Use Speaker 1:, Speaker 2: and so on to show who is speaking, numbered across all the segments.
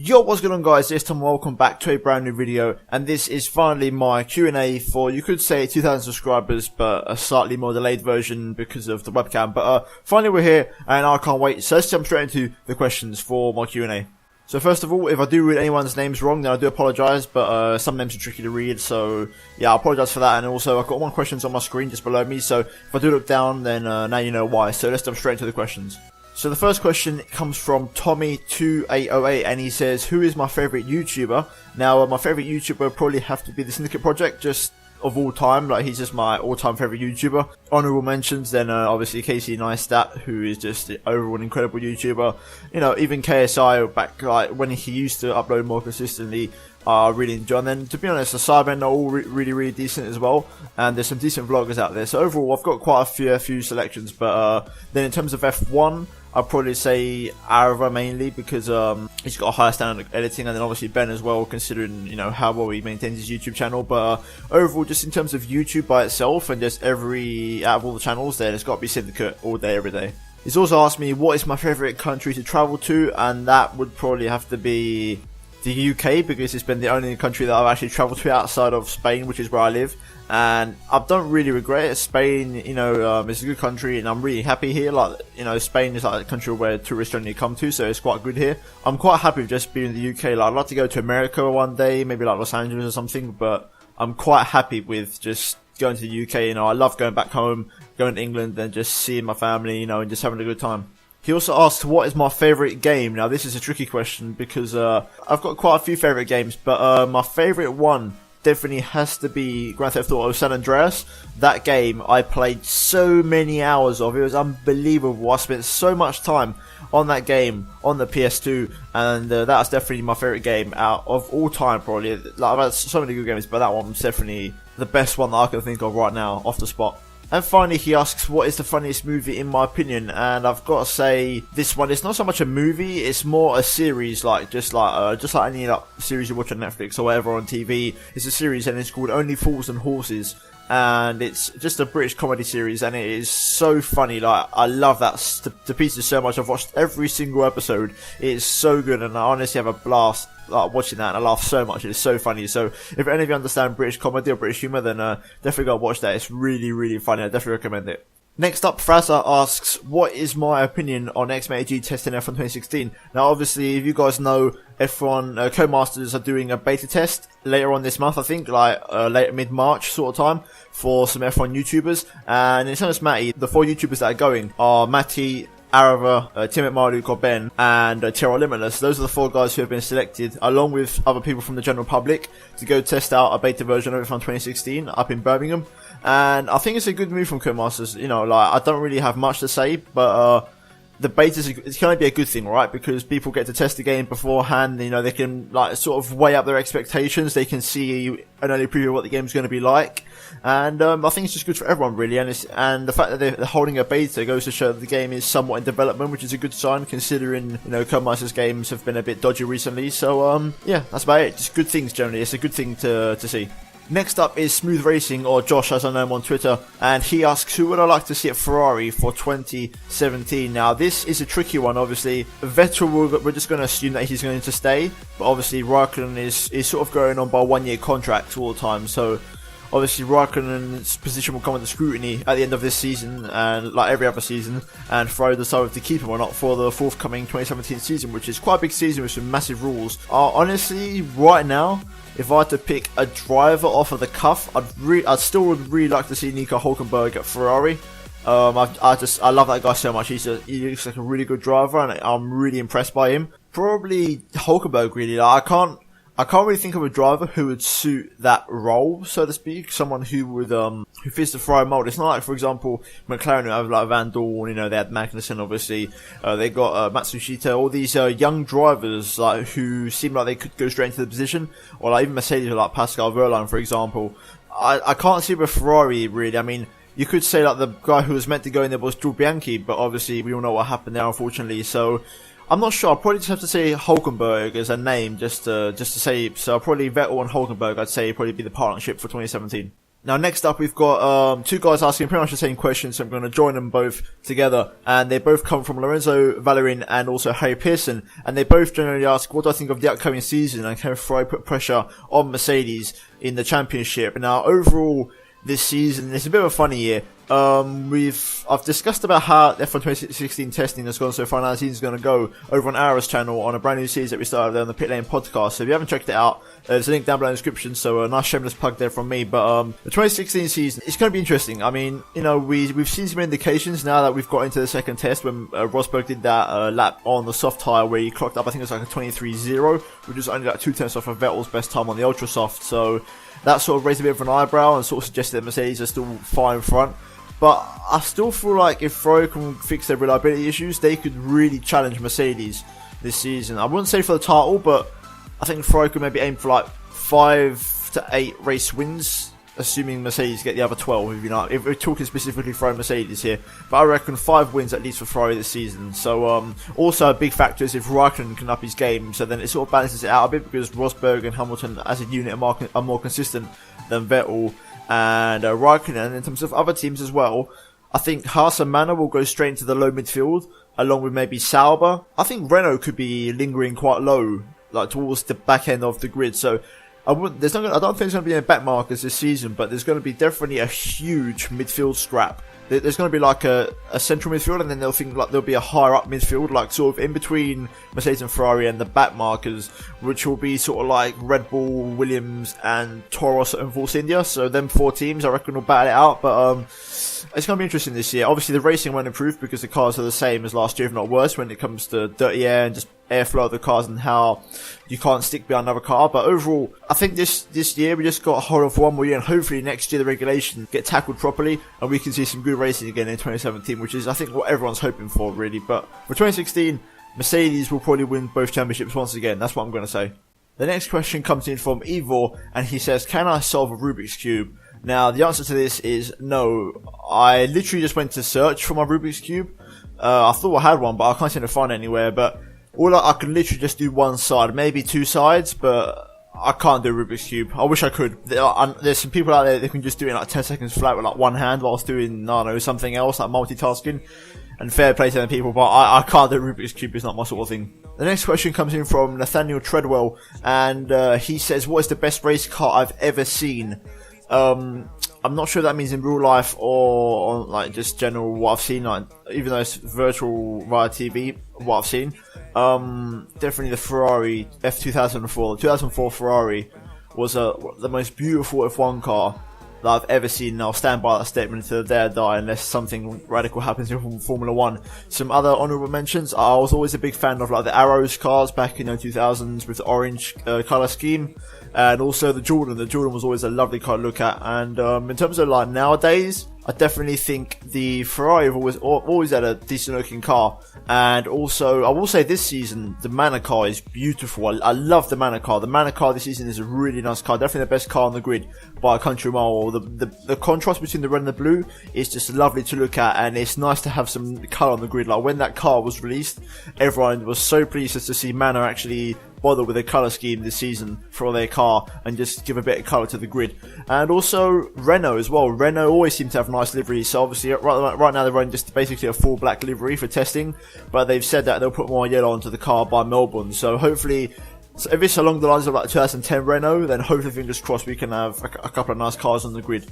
Speaker 1: Yo, what's going on guys, this time welcome back to a brand new video, and this is finally my Q&A for, you could say 2,000 subscribers, but a slightly more delayed version because of the webcam, but finally we're here, and I can't wait, so let's jump straight into the questions for my Q&A. So first of all, if I do read anyone's names wrong, then I do apologise, but some names are tricky to read, so yeah, I apologise for that, and also I've got one questions on my screen just below me, so if I do look down, then now you know why, so let's jump straight into the questions. So the first question comes from Tommy2808, and he says, who is my favourite YouTuber? Now, my favourite YouTuber would probably have to be the Syndicate Project, just of all time, like he's just my all-time favourite YouTuber. Honourable mentions, then obviously Casey Neistat, who is just overall an incredible YouTuber. You know, even KSI, back like when he used to upload more consistently, I really enjoy. And then, to be honest, the Cybermen are all really decent as well, and there's some decent vloggers out there. So overall, I've got quite a few selections, but then in terms of F1, I'd probably say Arava mainly because he's got a higher standard of editing, and then obviously Ben as well, considering, you know, how well he maintains his YouTube channel. But overall, just in terms of YouTube by itself and just out of all the channels there, it's got to be Syndicate all day, every day. He's also asked me what is my favourite country to travel to, and that would probably have to be the UK, because it's been the only country that I've actually travelled to outside of Spain, which is where I live, and I don't really regret it. Spain, you know, it's a good country, and I'm really happy here. Like, you know, Spain is like a country where tourists only come to, so it's quite good here. I'm quite happy with just being in the UK. Like, I'd like to go to America one day, maybe like Los Angeles or something, but I'm quite happy with just going to the UK. You know, I love going back home, going to England, and just seeing my family, you know, and just having a good time. He also asked, what is my favourite game? Now, this is a tricky question because I've got quite a few favourite games, but my favourite one definitely has to be Grand Theft Auto San Andreas. That game I played so many hours of. It was unbelievable. I spent so much time on that game on the PS2, and that's definitely my favourite game out of all time, probably. Like, I've had so many good games, but that one's definitely the best one that I can think of right now off the spot. And finally, he asks, what is the funniest movie in my opinion? And I've got to say, this one, it's not so much a movie, it's more a series, like just like any like series you watch on Netflix or whatever on TV. It's a series, and it's called Only Fools and Horses, and it's just a British comedy series, and it is so funny. Like, I love that to pieces so much. I've watched every single episode. It is so good, and I honestly have a blast like watching that, and I laugh so much. It's so funny. So if any of you understand British comedy or British humour, then definitely go watch that. It's really funny. I definitely recommend it. Next up, Fraser asks, what is my opinion on XMAG testing F1 2016? Now, obviously, if you guys know, F1 Codemasters are doing a beta test later on this month, I think, like late mid-March sort of time, for some F1 YouTubers. And in terms of Matty, the 4 YouTubers that are going are Matty, Arava, Tim McMarluk, Ben, and Tyrrell Limitless. Those are the 4 guys who have been selected, along with other people from the general public, to go test out a beta version of F1 2016 up in Birmingham. And I think it's a good move from Codemasters. You know, like, I don't really have much to say, but the beta it's going to be a good thing, right? Because people get to test the game beforehand. You know, they can like sort of weigh up their expectations. They can see an early preview of what the game's going to be like, and I think it's just good for everyone, really. And the fact that they're holding a beta goes to show that the game is somewhat in development, which is a good sign, considering, you know, Codemasters games have been a bit dodgy recently. So yeah, that's about it. Just good things generally. It's a good thing to see. Next up is Smooth Racing, or Josh as I know him on Twitter, and he asks, who would I like to see at Ferrari for 2017? Now, this is a tricky one, obviously. Vettel, we're just going to assume that he's going to stay, but obviously Raikkonen is sort of going on by 1-year contracts all the time, so obviously Raikkonen's position will come under scrutiny at the end of this season, and like every other season, and Ferrari decided to keep him or not for the forthcoming 2017 season, which is quite a big season with some massive rules. Honestly, right now, if I had to pick a driver off of the cuff, I'd still would really like to see Nico Hülkenberg at Ferrari. I love that guy so much. He looks like a really good driver, and I'm really impressed by him. Probably Hülkenberg, really. Like, I can't really think of a driver who would suit that role, so to speak. Someone who would, who fits the Ferrari mold. It's not like, for example, McLaren who have like Van Dorn, you know, they had Magnussen, obviously. They got, Matsushita, all these, young drivers, like, who seem like they could go straight into the position. Or like even Mercedes, like Pascal Wehrlein, for example. I can't see with Ferrari, really. I mean, you could say like the guy who was meant to go in there was Jules Bianchi, but obviously we all know what happened there, unfortunately. So I'm not sure. I'll probably just have to say Hülkenberg as a name, just to say. So probably Vettel and Hülkenberg, I'd say, probably be the partnership for 2017. Now, next up, we've got two guys asking pretty much the same question, so I'm going to join them both together. And they both come from Lorenzo Valerin and also Harry Pearson. And they both generally ask, what do I think of the upcoming season? And can Ferrari put pressure on Mercedes in the championship? Now, overall, this season, it's a bit of a funny year. I've discussed about how F1 2016 testing has gone so far, now the season's going to go over on Ara's channel on a brand new series that we started there on the Pit Lane podcast. So if you haven't checked it out, there's a link down below in the description, so a nice shameless plug there from me. But the 2016 season, it's going to be interesting. I mean, you know, we've seen some indications now that we've got into the second test when Rosberg did that lap on the soft tyre where he clocked up, I think it was like a 23.0, which was only like 2 tenths off of Vettel's best time on the ultra soft. So that sort of raised a bit of an eyebrow and sort of suggested that Mercedes are still far in front. But I still feel like if Ferrari can fix their reliability issues, they could really challenge Mercedes this season. I wouldn't say for the title, but I think Ferrari could maybe aim for like 5 to 8 race wins, assuming Mercedes get the other 12, if we're talking specifically Ferrari and Mercedes here. But I reckon 5 wins at least for Ferrari this season. So also a big factor is if Raikkonen can up his game, so then it sort of balances it out a bit, because Rosberg and Hamilton as a unit are more consistent than Vettel and Raikkonen. In terms of other teams as well, I think Haas and Manor will go straight into the low midfield, along with maybe Sauber. I think Renault could be lingering quite low, like towards the back end of the grid. So I don't think there's going to be any back markers this season, but there's going to be definitely a huge midfield scrap. There's going to be like a central midfield, and then there'll be a higher up midfield, like sort of in between Mercedes and Ferrari and the back markers, which will be sort of like Red Bull, Williams, and Toros and Force India. So them 4 teams, I reckon, will battle it out. But it's going to be interesting this year. Obviously, the racing won't improve because the cars are the same as last year, if not worse, when it comes to dirty air and just airflow of the cars and how you can't stick behind another car. But overall, I think this year we just got to hold on for one more year, and hopefully next year the regulations get tackled properly and we can see some good racing again in 2017, which is I think what everyone's hoping for really. But for 2016, Mercedes will probably win both championships once again. That's what I'm going to say. The next question comes in from Ivor, and he says, can I solve a Rubik's Cube? Now, the answer to this is no. I literally just went to search for my Rubik's Cube. I thought I had one, but I can't seem to find it anywhere. But I could literally just do one side, maybe 2 sides, but I can't do Rubik's Cube. I wish I could. There's some people out there that can just do it in like 10 seconds flat with like one hand whilst doing, I don't know, something else, like multitasking. And fair play to them people, but I can't do Rubik's Cube. It's not my sort of thing. The next question comes in from Nathaniel Treadwell, and he says, what is the best race car I've ever seen? I'm not sure that means in real life or on like just general what I've seen, like even though it's virtual via TV, what I've seen. Definitely the Ferrari F2004. The 2004 Ferrari was the most beautiful F1 car that I've ever seen, and I'll stand by that statement until the day I die unless something radical happens in Formula 1. Some other honourable mentions, I was always a big fan of like the Arrows cars back in the 2000s with the orange colour scheme, and also the Jordan. The Jordan was always a lovely car to look at. And in terms of like nowadays, I definitely think the Ferrari have always had a decent looking car. And also, I will say this season, the Manor car is beautiful. I love the Manor car. The Manor car this season is a really nice car. Definitely the best car on the grid by a country mile. The contrast between the red and the blue is just lovely to look at. And it's nice to have some colour on the grid. Like when that car was released, everyone was so pleased to see Manor actually bother with a colour scheme this season for their car and just give a bit of colour to the grid. And also Renault as well. Renault always seem to have nice liveries, so obviously right now they're running just basically a full black livery for testing, but they've said that they'll put more yellow onto the car by Melbourne. So hopefully, if it's along the lines of like 2010 Renault, then hopefully fingers crossed we can have a couple of nice cars on the grid.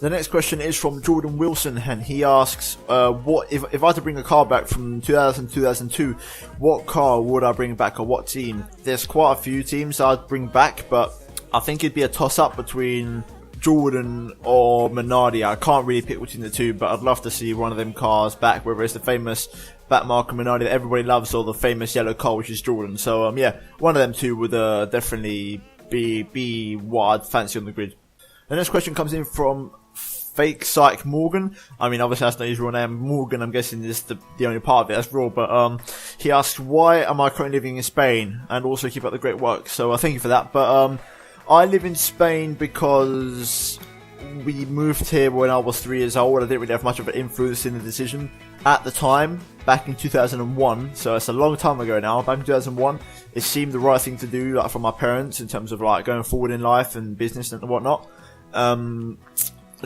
Speaker 1: The next question is from Jordan Wilson, and he asks, what if I had to bring a car back from 2000 to 2002, what car would I bring back, or what team? There's quite a few teams I'd bring back, but I think it'd be a toss-up between Jordan or Minardi. I can't really pick between the two, but I'd love to see one of them cars back, whether it's the famous Batmark and Minardi that everybody loves, or the famous yellow car, which is Jordan. So, yeah, one of them two would definitely be what I'd fancy on the grid. The next question comes in from Fake Psych Morgan. I mean, obviously that's not his real name. Morgan, I'm guessing, is the only part of it. That's real. But he asks, why am I currently living in Spain? And also keep up the great work. So thank you for that. But I live in Spain because we moved here when I was 3 years old. I didn't really have much of an influence in the decision at the time, back in 2001. So it's a long time ago now. Back in 2001, it seemed the right thing to do, like for my parents, in terms of like going forward in life and business and whatnot.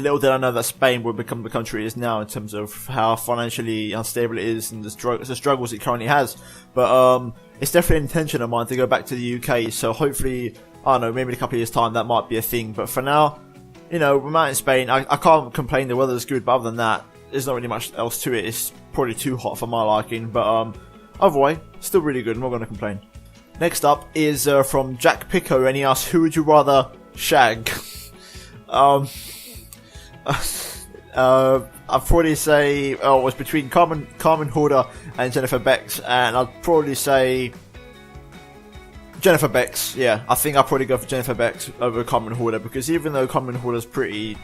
Speaker 1: little did I know that Spain would become the country it is now in terms of how financially unstable it is and the struggles it currently has. But it's definitely an intention of mine to go back to the UK, so hopefully, I don't know, maybe in a couple of years' time that might be a thing. But for now, you know, I'm out in Spain. I can't complain, the weather's good, but other than that, there's not really much else to it. It's probably too hot for my liking, but either way, still really good. I'm not going to complain. Next up is from Jack Pico, and he asks, who would you rather shag? I'd probably say, it was between Carmen Horder and Jennifer Bex, and I'd probably say Jennifer Bex. Yeah, I think I'd probably go for Jennifer Bex over Carmen Horder, because even though Carmen Horder's pretty,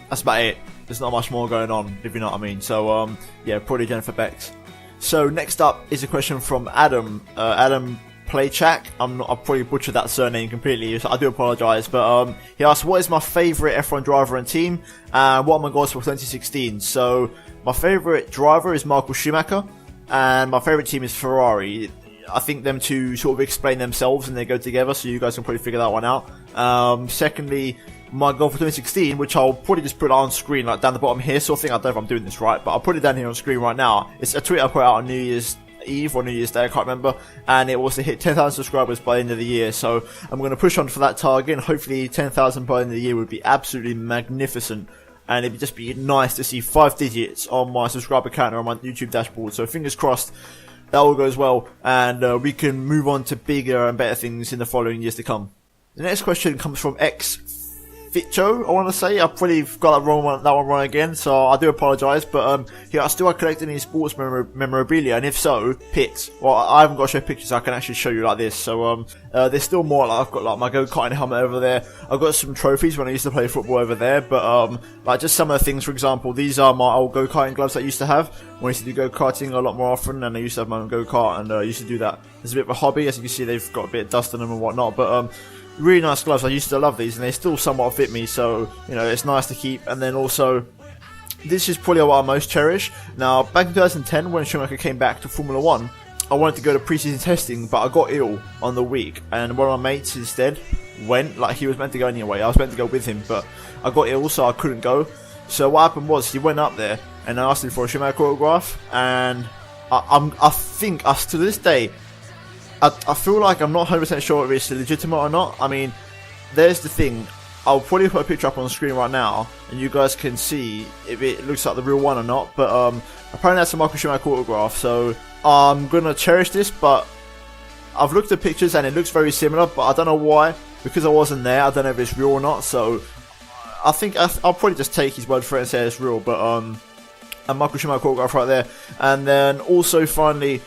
Speaker 1: that's about it. There's not much more going on, if you know what I mean. So, yeah, probably Jennifer Bex. So next up is a question from Adam. Adam Playchak. I'll probably butchered that surname completely, so I do apologise. But he asked, what is my favourite F1 driver and team, and what are my goals for 2016? So my favourite driver is Michael Schumacher, and my favourite team is Ferrari. I think them two sort of explain themselves and they go together, so you guys can probably figure that one out. Secondly, my goal for 2016, which I'll probably just put on screen, like down the bottom here, so I think, I don't know if I'm doing this right, but I'll put it down here on screen right now. It's a tweet I put out on New Year's Eve or New Year's Day, I can't remember, and it was to hit 10,000 subscribers by the end of the year. So I'm going to push on for that target, and hopefully 10,000 by the end of the year would be absolutely magnificent, and it'd just be nice to see 5 digits on my subscriber counter on my YouTube dashboard. So fingers crossed that all goes well, and we can move on to bigger and better things in the following years to come. The next question comes from Fitcho, I want to say. I've probably got that one wrong again, so I do apologise. But he asked, do I collect any sports memorabilia, and if so, pics. Well, I haven't got to show pictures, I can actually show you like this. So there's still more. Like, I've got like my go-karting helmet over there. I've got some trophies when I used to play football over there. But like just some of the things, for example, these are my old go-karting gloves I used to have when I used to do go-karting a lot more often, and I used to have my own go-kart, and I used to do that. It's a bit of a hobby, as you can see. They've got a bit of dust on them and whatnot, but really nice gloves. I used to love these, and they still somewhat fit me, so you know, it's nice to keep. And then also, this is probably what I most cherish. Now, back in 2010, when Schumacher came back to Formula 1, I wanted to go to pre-season testing, but I got ill on the week, and one of my mates instead went. Like, he was meant to go anyway, I was meant to go with him, but I got ill, so I couldn't go. So what happened was, he went up there, and I asked him for a Schumacher autograph, and I think, to this day, I feel like I'm not 100% sure if it's legitimate or not. I mean, there's the thing. I'll probably put a picture up on the screen right now, and you guys can see if it looks like the real one or not. But apparently that's a Michael Schumacher autograph, so I'm gonna cherish this. But I've looked at pictures and it looks very similar, but I don't know why. Because I wasn't there, I don't know if it's real or not. So I think I'll probably just take his word for it and say it's real. But a Michael Schumacher autograph right there, and then also finally,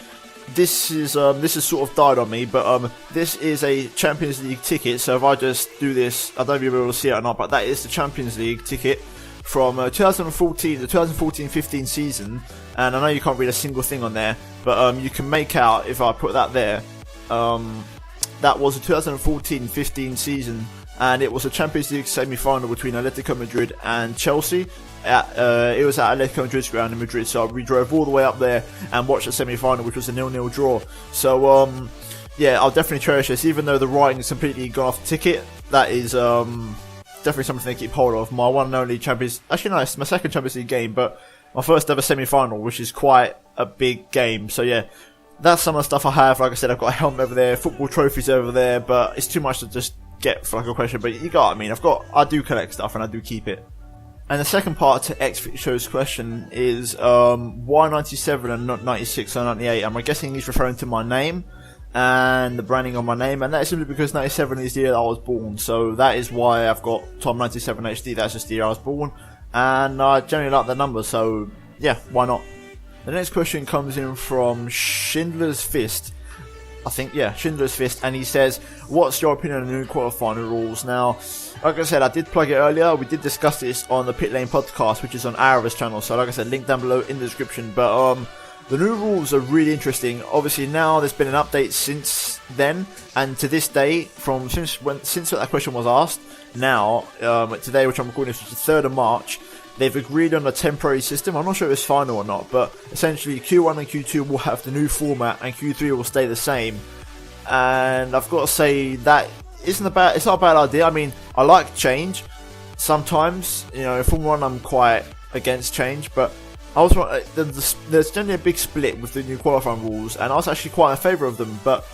Speaker 1: this is sort of died on me, but this is a Champions League ticket. So if I just do this, I don't know if you'll be able to see it or not, but that is the Champions League ticket from 2014, the 2014-15 season. And I know you can't read a single thing on there, but you can make out, if I put that there, that was the 2014-15 season, and it was a Champions League semi-final between Atletico Madrid and Chelsea. It was at Atletico Madrid's ground in Madrid, so we drove all the way up there and watched the semi-final, which was a 0-0 draw. So yeah, I'll definitely cherish this, even though the writing is completely gone off the ticket. That is definitely something to keep hold of. My one and only Champions, actually no, it's my second Champions League game, but my first ever semi-final, which is quite a big game. So yeah, that's some of the stuff I have. Like I said, I've got a helmet over there, football trophies over there, but it's too much to just get for like a question. But you got what I mean. I do collect stuff and I do keep it. And the second part to X-Show's question is, why 97 and not 96 or 98? I'm guessing he's referring to my name and the branding on my name, and that is simply because 97 is the year that I was born, so that is why I've got Tom 97 HD, that's just the year I was born, and I generally like the number, so yeah, why not? The next question comes in from Schindler's Fist. I think, yeah, Schindler's Fist, and he says, what's your opinion on the new qualifying rules? Now, like I said, I did plug it earlier, we did discuss this on the Pit Lane podcast, which is on Ara's channel, so like I said, link down below in the description, but the new rules are really interesting. Obviously now there's been an update since then, and to this day, since that question was asked, now, today, which I'm recording, this was the 3rd of March, they've agreed on a temporary system. I'm not sure if it's final or not, but essentially Q1 and Q2 will have the new format and Q3 will stay the same. And I've got to say that it's not a bad idea. I mean, I like change, sometimes, you know, in Formula 1 I'm quite against change, but I was there's generally a big split with the new qualifying rules, and I was actually quite in favour of them, but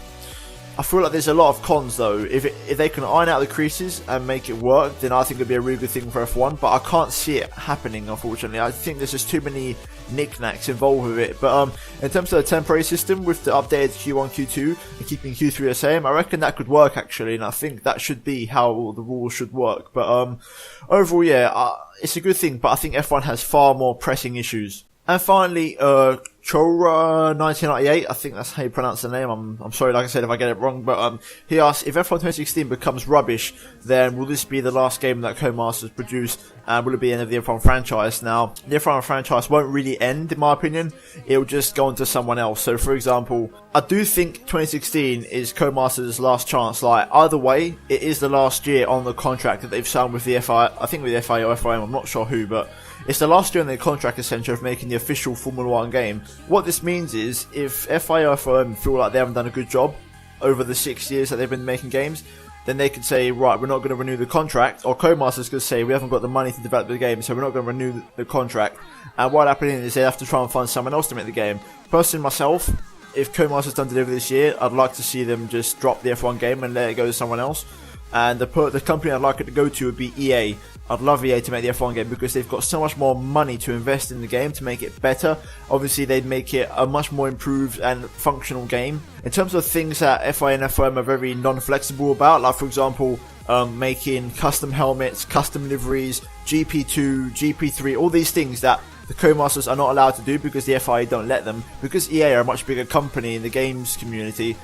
Speaker 1: I feel like there's a lot of cons though. If they can iron out the creases and make it work, then I think it'd be a really good thing for F1, but I can't see it happening, unfortunately. I think there's just too many knickknacks involved with it. But in terms of the temporary system with the updated Q1, Q2 and keeping Q3 the same, I reckon that could work actually, and I think that should be how the rules should work. But overall, yeah, it's a good thing, but I think F1 has far more pressing issues. And finally, Chora 1998, I think that's how you pronounce the name. I'm sorry, like I said, if I get it wrong, but he asked, if F1 2016 becomes rubbish, then will this be the last game that Codemasters produce, and will it be the end of the F1 franchise? Now, the F1 franchise won't really end, in my opinion. It'll just go on to someone else. So, for example, I do think 2016 is Codemasters' last chance. Like, either way, it is the last year on the contract that they've signed with the FIA. I think with the FIA or FIM, I'm not sure who, but it's the last year on their contract, essentially, of making the official Formula 1 game. What this means is, if FIA or FIM feel like they haven't done a good job over the 6 years that they've been making games, then they can say, right, we're not going to renew the contract, or Codemasters could say, we haven't got the money to develop the game, so we're not going to renew the contract. And what happening is they have to try and find someone else to make the game. Personally, myself, if Codemasters don't deliver this year, I'd like to see them just drop the F1 game and let it go to someone else. And the company I'd like it to go to would be EA. I'd love EA to make the F1 game because they've got so much more money to invest in the game to make it better. Obviously, they'd make it a much more improved and functional game. In terms of things that FIA and FOM are very non-flexible about, like for example, making custom helmets, custom liveries, GP2, GP3, all these things that the Codemasters are not allowed to do because the FIA don't let them. Because EA are a much bigger company in the games community,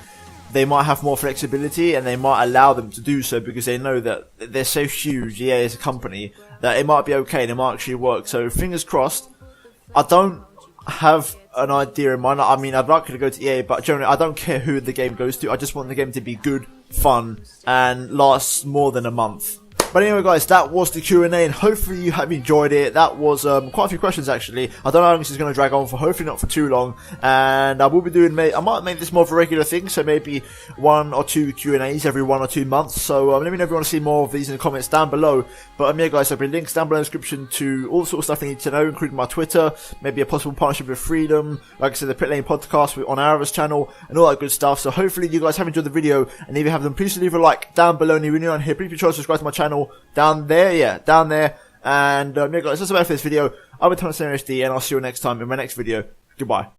Speaker 1: they might have more flexibility and they might allow them to do so because they know that they're so huge, EA as a company, that it might be okay and it might actually work. So fingers crossed. I don't have an idea in mind. I mean, I'd like it to go to EA, but generally I don't care who the game goes to. I just want the game to be good, fun, and last more than a month. But anyway guys, that was the Q&A, and hopefully you have enjoyed it. That was quite a few questions actually. I don't know how long this is going to drag on for, hopefully not for too long. And I will be doing, I might make this more of a regular thing, so maybe 1 or 2 Q&As every 1 or 2 months. So let me know if you want to see more of these in the comments down below. But yeah guys, there'll be links down below in the description to all sorts of stuff you need to know, including my Twitter, maybe a possible partnership with Freedom, like I said, the Pit Lane podcast on our channel, and all that good stuff. So hopefully you guys have enjoyed the video, and if you have them, please leave a like down below, and if you're new on here, please be sure to subscribe to my channel down there, yeah, down there. And yeah guys, that's about it for this video. I've been Thomas SD, and I'll see you next time in my next video. Goodbye.